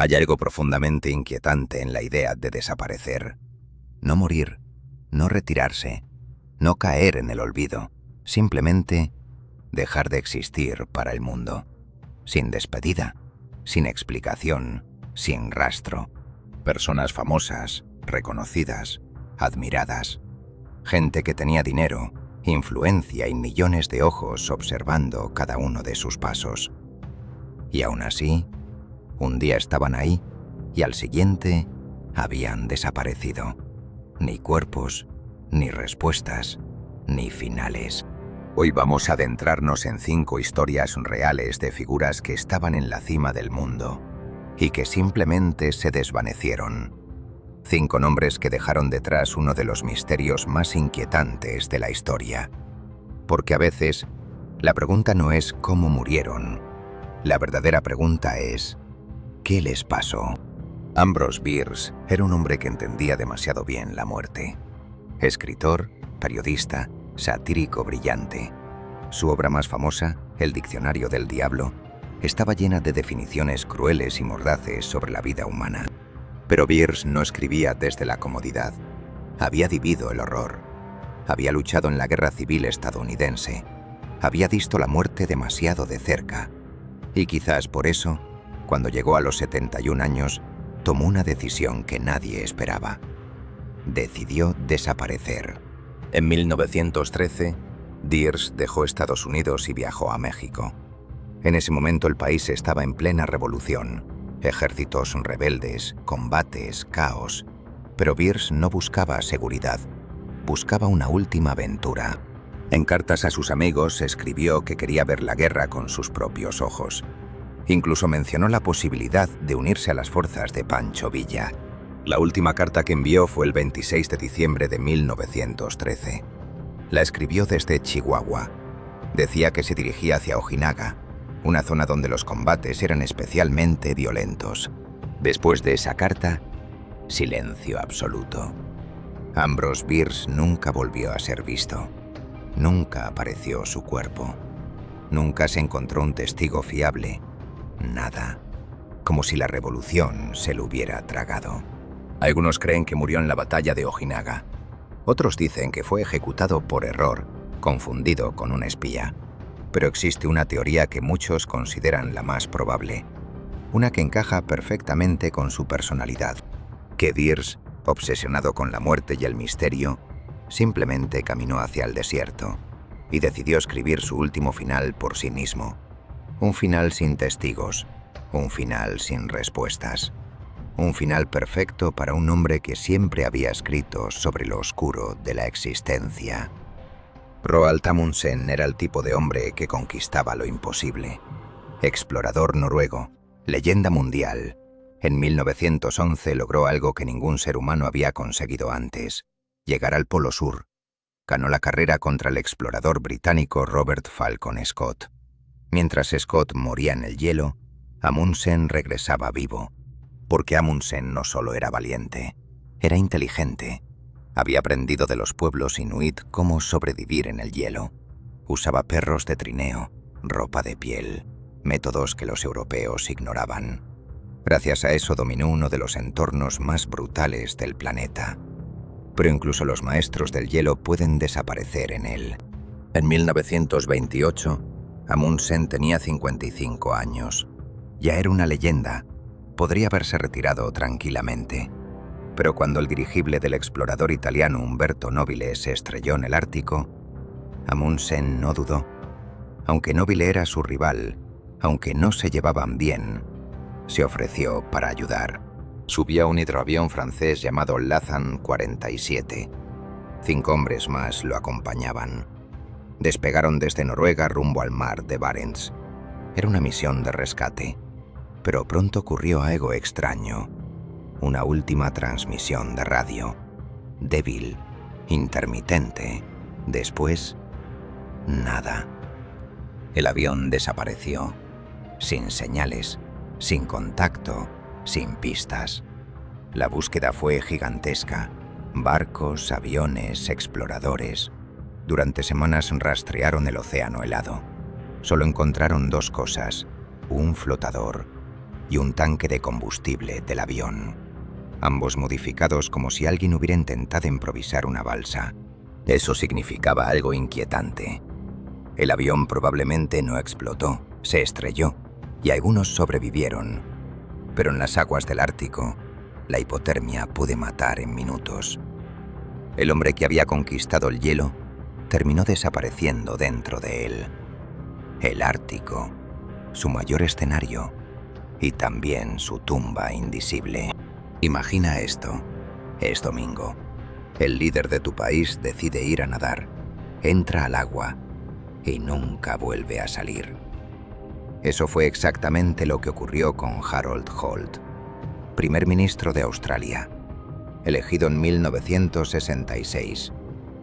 Hay algo profundamente inquietante en la idea de desaparecer. No morir, no retirarse, no caer en el olvido, simplemente dejar de existir para el mundo. Sin despedida, sin explicación, sin rastro. Personas famosas, reconocidas, admiradas. Gente que tenía dinero, influencia y millones de ojos observando cada uno de sus pasos. Y aún así, un día estaban ahí y al siguiente habían desaparecido. Ni cuerpos, ni respuestas, ni finales. Hoy vamos a adentrarnos en 5 historias reales de figuras que estaban en la cima del mundo y que simplemente se desvanecieron. 5 nombres que dejaron detrás uno de los misterios más inquietantes de la historia. Porque a veces, la pregunta no es cómo murieron. La verdadera pregunta es, ¿qué les pasó? Ambrose Bierce era un hombre que entendía demasiado bien la muerte. Escritor, periodista, satírico brillante. Su obra más famosa, El Diccionario del Diablo, estaba llena de definiciones crueles y mordaces sobre la vida humana. Pero Bierce no escribía desde la comodidad. Había vivido el horror. Había luchado en la Guerra Civil estadounidense. Había visto la muerte demasiado de cerca. Y quizás por eso, cuando llegó a los 71 años, tomó una decisión que nadie esperaba. Decidió desaparecer. En 1913, Bierce dejó Estados Unidos y viajó a México. En ese momento el país estaba en plena revolución. Ejércitos rebeldes, combates, caos. Pero Bierce no buscaba seguridad. Buscaba una última aventura. En cartas a sus amigos escribió que quería ver la guerra con sus propios ojos. Incluso mencionó la posibilidad de unirse a las fuerzas de Pancho Villa. La última carta que envió fue el 26 de diciembre de 1913. La escribió desde Chihuahua. Decía que se dirigía hacia Ojinaga, una zona donde los combates eran especialmente violentos. Después de esa carta, silencio absoluto. Ambrose Bierce nunca volvió a ser visto. Nunca apareció su cuerpo. Nunca se encontró un testigo fiable. Nada. Como si la revolución se lo hubiera tragado. Algunos creen que murió en la batalla de Ojinaga. Otros dicen que fue ejecutado por error, confundido con un espía. Pero existe una teoría que muchos consideran la más probable. Una que encaja perfectamente con su personalidad. Que Bierce, obsesionado con la muerte y el misterio, simplemente caminó hacia el desierto y decidió escribir su último final por sí mismo. Un final sin testigos, un final sin respuestas. Un final perfecto para un hombre que siempre había escrito sobre lo oscuro de la existencia. Roald Amundsen era el tipo de hombre que conquistaba lo imposible. Explorador noruego, leyenda mundial. En 1911 logró algo que ningún ser humano había conseguido antes: llegar al Polo Sur. Ganó la carrera contra el explorador británico Robert Falcon Scott. Mientras Scott moría en el hielo, Amundsen regresaba vivo. Porque Amundsen no solo era valiente, era inteligente. Había aprendido de los pueblos inuit cómo sobrevivir en el hielo. Usaba perros de trineo, ropa de piel, métodos que los europeos ignoraban. Gracias a eso dominó uno de los entornos más brutales del planeta. Pero incluso los maestros del hielo pueden desaparecer en él. En 1928, Amundsen tenía 55 años. Ya era una leyenda. Podría haberse retirado tranquilamente. Pero cuando el dirigible del explorador italiano Umberto Nobile se estrelló en el Ártico, Amundsen no dudó. Aunque Nobile era su rival, aunque no se llevaban bien, se ofreció para ayudar. Subió a un hidroavión francés llamado Lathan 47. 5 hombres más lo acompañaban. Despegaron desde Noruega rumbo al mar de Barents. Era una misión de rescate. Pero pronto ocurrió algo extraño. Una última transmisión de radio. Débil, intermitente. Después, nada. El avión desapareció. Sin señales, sin contacto, sin pistas. La búsqueda fue gigantesca. Barcos, aviones, exploradores. Durante semanas rastrearon el océano helado. Solo encontraron 2 cosas: un flotador y un tanque de combustible del avión, ambos modificados como si alguien hubiera intentado improvisar una balsa. Eso significaba algo inquietante. El avión probablemente no explotó, se estrelló, y algunos sobrevivieron. Pero en las aguas del Ártico, la hipotermia puede matar en minutos. El hombre que había conquistado el hielo terminó desapareciendo dentro de él. El Ártico, su mayor escenario, y también su tumba invisible. Imagina esto. Es domingo. El líder de tu país decide ir a nadar, entra al agua y nunca vuelve a salir. Eso fue exactamente lo que ocurrió con Harold Holt, primer ministro de Australia, elegido en 1966,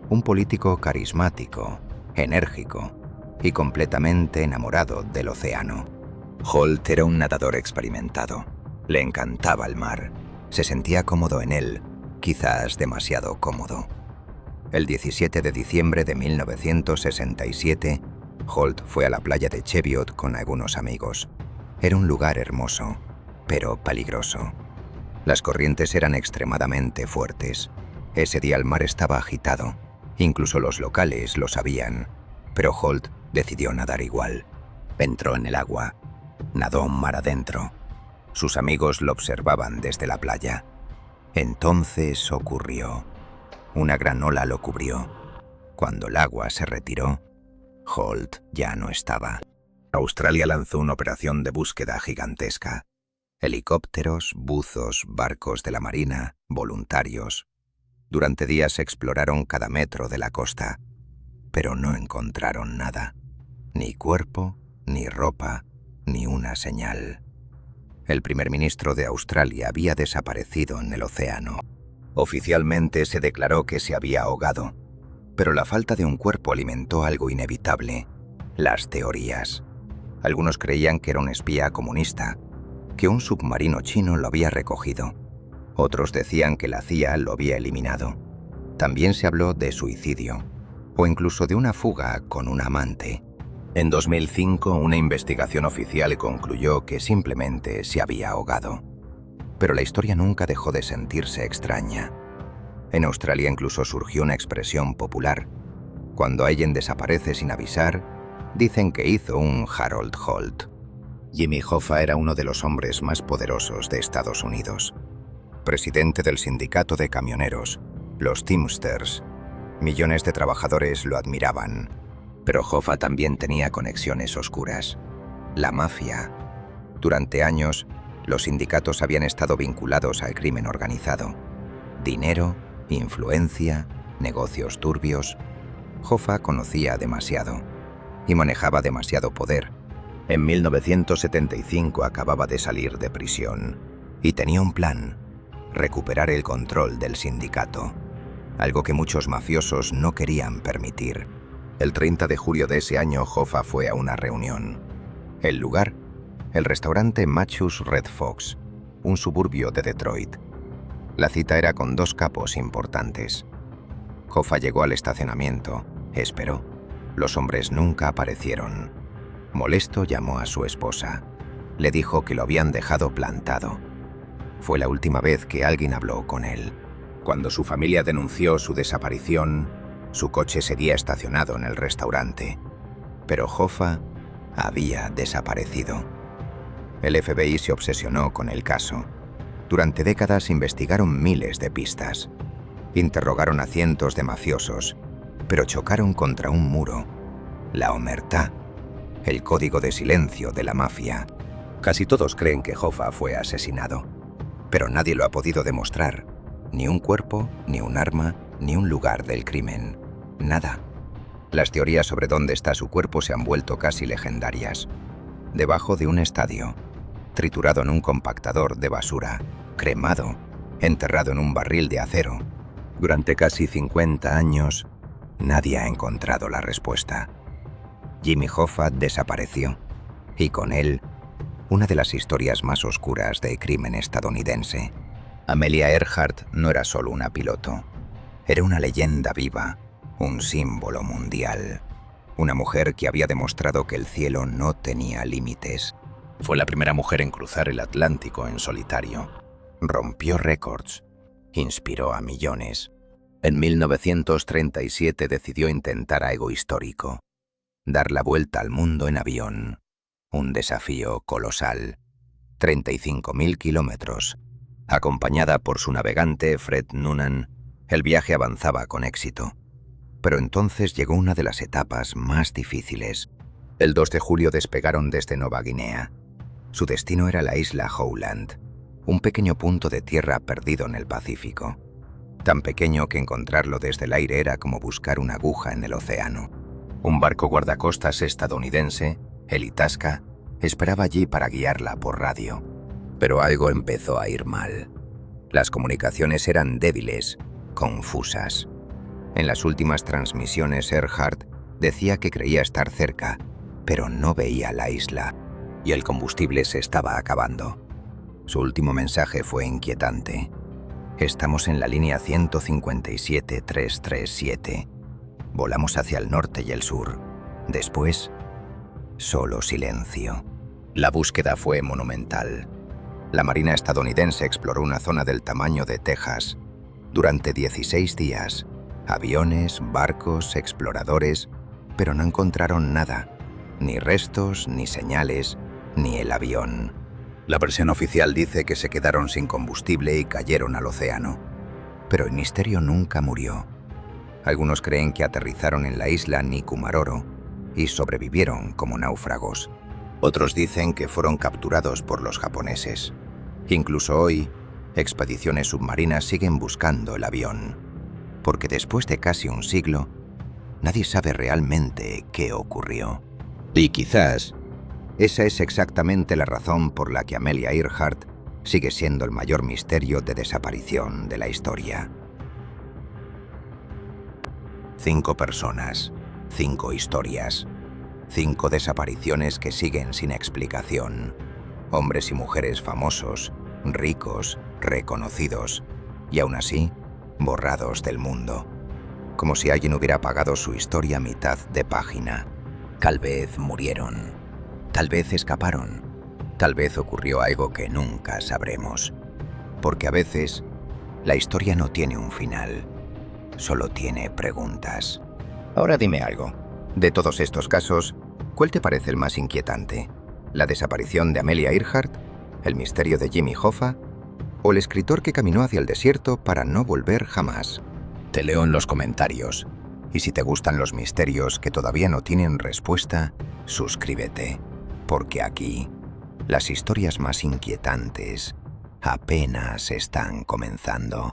un político carismático, enérgico y completamente enamorado del océano. Holt era un nadador experimentado, le encantaba el mar, se sentía cómodo en él, quizás demasiado cómodo. El 17 de diciembre de 1967, Holt fue a la playa de Cheviot con algunos amigos. Era un lugar hermoso, pero peligroso. Las corrientes eran extremadamente fuertes. Ese día el mar estaba agitado. Incluso los locales lo sabían. Pero Holt decidió nadar igual. Entró en el agua. Nadó mar adentro. Sus amigos lo observaban desde la playa. Entonces ocurrió. Una gran ola lo cubrió. Cuando el agua se retiró, Holt ya no estaba. Australia lanzó una operación de búsqueda gigantesca. Helicópteros, buzos, barcos de la marina, voluntarios. Durante días exploraron cada metro de la costa, pero no encontraron nada. Ni cuerpo, ni ropa, ni una señal. El primer ministro de Australia había desaparecido en el océano. Oficialmente se declaró que se había ahogado, pero la falta de un cuerpo alimentó algo inevitable: las teorías. Algunos creían que era un espía comunista, que un submarino chino lo había recogido. Otros decían que la CIA lo había eliminado. También se habló de suicidio, o incluso de una fuga con un amante. En 2005, una investigación oficial concluyó que simplemente se había ahogado. Pero la historia nunca dejó de sentirse extraña. En Australia incluso surgió una expresión popular: cuando alguien desaparece sin avisar, dicen que hizo un Harold Holt. Jimmy Hoffa era uno de los hombres más poderosos de Estados Unidos. Presidente del sindicato de camioneros, los Teamsters. Millones de trabajadores lo admiraban. Pero Hoffa también tenía conexiones oscuras. La mafia. Durante años, los sindicatos habían estado vinculados al crimen organizado. Dinero, influencia, negocios turbios. Hoffa conocía demasiado y manejaba demasiado poder. En 1975 acababa de salir de prisión y tenía un plan: recuperar el control del sindicato, algo que muchos mafiosos no querían permitir. El 30 de julio de ese año, Hoffa fue a una reunión. El lugar: el restaurante Matthew's Red Fox, un suburbio de Detroit. La cita era con dos capos importantes. Hoffa llegó al estacionamiento, esperó. Los hombres nunca aparecieron. Molesto, llamó a su esposa. Le dijo que lo habían dejado plantado. Fue la última vez que alguien habló con él. Cuando su familia denunció su desaparición, su coche seguía estacionado en el restaurante. Pero Hoffa había desaparecido. El FBI se obsesionó con el caso. Durante décadas investigaron miles de pistas. Interrogaron a cientos de mafiosos, pero chocaron contra un muro: la omertá, el código de silencio de la mafia. Casi todos creen que Hoffa fue asesinado, pero nadie lo ha podido demostrar. Ni un cuerpo, ni un arma, ni un lugar del crimen. Nada. Las teorías sobre dónde está su cuerpo se han vuelto casi legendarias. Debajo de un estadio, triturado en un compactador de basura, cremado, enterrado en un barril de acero. Durante casi 50 años, nadie ha encontrado la respuesta. Jimmy Hoffa desapareció, y con él, una de las historias más oscuras del crimen estadounidense. Amelia Earhart no era solo una piloto, era una leyenda viva, un símbolo mundial. Una mujer que había demostrado que el cielo no tenía límites. Fue la primera mujer en cruzar el Atlántico en solitario. Rompió récords. Inspiró a millones. En 1937 decidió intentar algo histórico: dar la vuelta al mundo en avión. Un desafío colosal. 35.000 kilómetros. Acompañada por su navegante Fred Noonan, el viaje avanzaba con éxito. Pero entonces llegó una de las etapas más difíciles. El 2 de julio despegaron desde Nueva Guinea. Su destino era la isla Howland, un pequeño punto de tierra perdido en el Pacífico. Tan pequeño que encontrarlo desde el aire era como buscar una aguja en el océano. Un barco guardacostas estadounidense, el Itasca, esperaba allí para guiarla por radio. Pero algo empezó a ir mal. Las comunicaciones eran débiles, confusas. En las últimas transmisiones, Earhart decía que creía estar cerca, pero no veía la isla, y el combustible se estaba acabando. Su último mensaje fue inquietante. Estamos en la línea 157-337. Volamos hacia el norte y el sur. Después, solo silencio. La búsqueda fue monumental. La Marina estadounidense exploró una zona del tamaño de Texas. Durante 16 días, aviones, barcos, exploradores, pero no encontraron nada. Ni restos, ni señales, ni el avión. La versión oficial dice que se quedaron sin combustible y cayeron al océano. Pero el misterio nunca murió. Algunos creen que aterrizaron en la isla Nikumaroro y sobrevivieron como náufragos. Otros dicen que fueron capturados por los japoneses. Incluso hoy, expediciones submarinas siguen buscando el avión, porque después de casi un siglo, nadie sabe realmente qué ocurrió. Y quizás esa es exactamente la razón por la que Amelia Earhart sigue siendo el mayor misterio de desaparición de la historia. 5 personas, 5 historias, 5 desapariciones que siguen sin explicación. Hombres y mujeres famosos, ricos, reconocidos, y aún así, borrados del mundo. Como si alguien hubiera apagado su historia a mitad de página. Tal vez murieron. Tal vez escaparon. Tal vez ocurrió algo que nunca sabremos. Porque a veces, la historia no tiene un final. Solo tiene preguntas. Ahora dime algo. De todos estos casos, ¿cuál te parece el más inquietante? ¿La desaparición de Amelia Earhart? ¿El misterio de Jimmy Hoffa? ¿O el escritor que caminó hacia el desierto para no volver jamás? Te leo en los comentarios. Y si te gustan los misterios que todavía no tienen respuesta, suscríbete. Porque aquí, las historias más inquietantes apenas están comenzando.